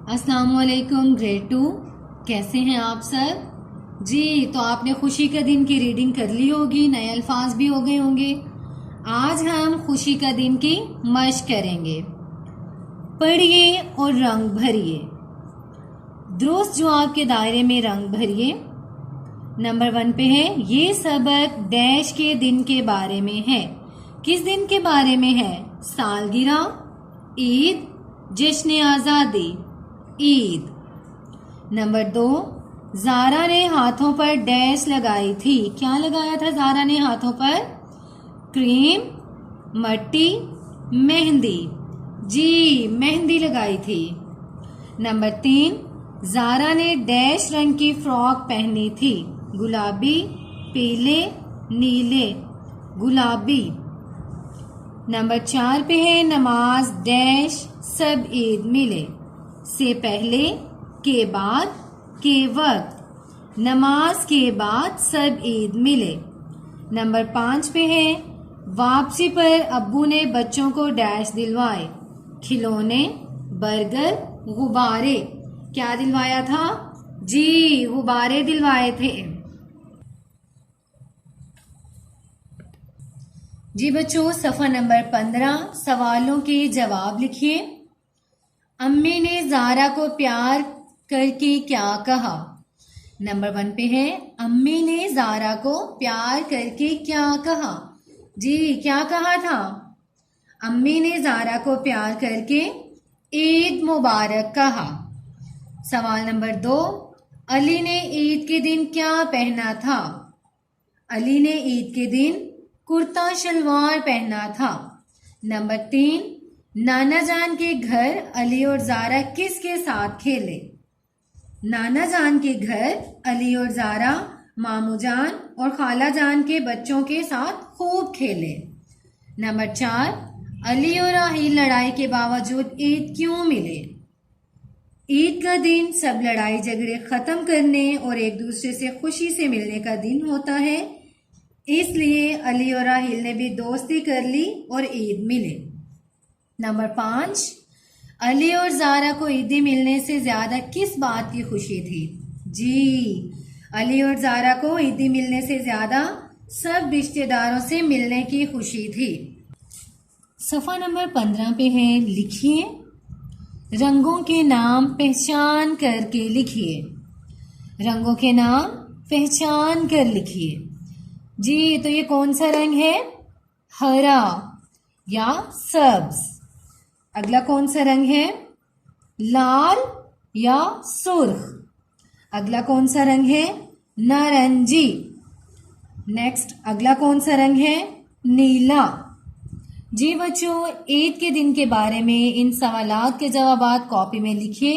अस्सलाम वालेकुम ग्रेड 2। कैसे हैं आप सब जी। तो आपने खुशी का दिन की रीडिंग कर ली होगी, नए अल्फाज भी हो गए होंगे। आज हम खुशी का दिन की मश्क करेंगे। पढ़िए और रंग भरिए। दुरुस्त जवाब के दायरे में रंग भरिए। नंबर 1 पे है, ये सबक डैश के दिन के बारे में है। किस दिन के बारे में है? सालगिरह, ईद, जश्न आज़ादी, ईद। नंबर 2, ज़ारा ने हाथों पर डैश लगाई थी। क्या लगाया था ज़ारा ने हाथों पर? क्रीम, मट्टी, मेहंदी। जी, मेहंदी लगाई थी। नंबर 3, ज़ारा ने डैश रंग की फ्रॉक पहनी थी। गुलाबी, पीले, नीले, गुलाबी। नंबर 4 पे है, नमाज डैश सब ईद मिले। से पहले, के बाद, के वक्त। नमाज के बाद सब ईद मिले। नंबर 5 पे है, वापसी पर अब्बू ने बच्चों को डैश दिलवाए। खिलौने, बर्गर, गुब्बारे। क्या दिलवाया था? जी, गुब्बारे दिलवाए थे। जी बच्चों, सफ़ा नंबर 15, सवालों के जवाब लिखिए। अम्मी ने ज़ारा को प्यार करके क्या कहा? नंबर 1 पे है, अम्मी ने ज़ारा को प्यार करके क्या कहा? जी, क्या कहा था? अम्मी ने ज़ारा को प्यार करके ईद मुबारक कहा। सवाल नंबर 2, अली ने ईद के दिन क्या पहना था? अली ने ईद के दिन कुर्ता शलवार पहना था। नंबर 3, नाना जान के घर अली और ज़ारा किसके साथ खेले? नाना जान के घर अली और ज़ारा मामू जान और खाला जान के बच्चों के साथ खूब खेले। नंबर 4, अली और राहील लड़ाई के बावजूद ईद क्यों मिले? ईद का दिन सब लड़ाई झगड़े खत्म करने और एक दूसरे से खुशी से मिलने का दिन होता है, इसलिए अली और राहील ने भी दोस्ती कर ली और ईद मिले। नंबर 5, अली और ज़ारा को ईदी मिलने से ज्यादा किस बात की खुशी थी? जी, अली और ज़ारा को ईदी मिलने से ज्यादा सब रिश्तेदारों से मिलने की खुशी थी। सफ़ा नंबर 15 पे है, लिखिए। रंगों के नाम पहचान करके लिखिए। रंगों के नाम पहचान कर लिखिए। जी, तो ये कौन सा रंग है? हरा या सब्ज। अगला कौन सा रंग है? लाल या सुर्ख। अगला कौन सा रंग है? नारंगी। नेक्स्ट, अगला कौन सा रंग है? नीला। जी बच्चों, ईद के दिन के बारे में इन सवालात के जवाबात कॉपी में लिखिए।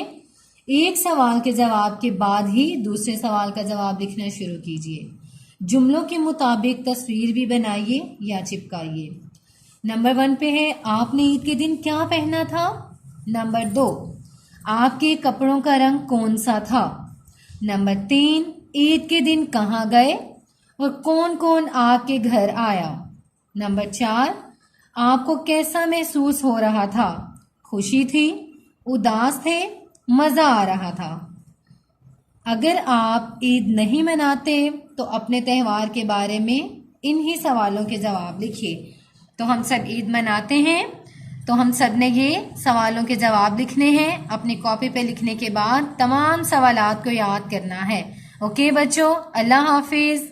एक सवाल के जवाब के बाद ही दूसरे सवाल का जवाब लिखना शुरू कीजिए। जुमलों के मुताबिक तस्वीर भी बनाइए या चिपकाइए। नंबर 1 पे है, आपने ईद के दिन क्या पहना था? नंबर 2, आपके कपड़ों का रंग कौन सा था? नंबर 3, ईद के दिन कहाँ गए और कौन कौन आपके घर आया? नंबर 4, आपको कैसा महसूस हो रहा था? खुशी थी, उदास थे, मजा आ रहा था? अगर आप ईद नहीं मनाते तो अपने त्यौहार के बारे में इन्हीं सवालों के जवाब लिखिए। तो हम सब ईद मनाते हैं, तो हम सब ने ये सवालों के जवाब लिखने हैं। अपनी कॉपी पे लिखने के बाद तमाम सवालात को याद करना है। ओके बच्चों, अल्लाह हाफिज।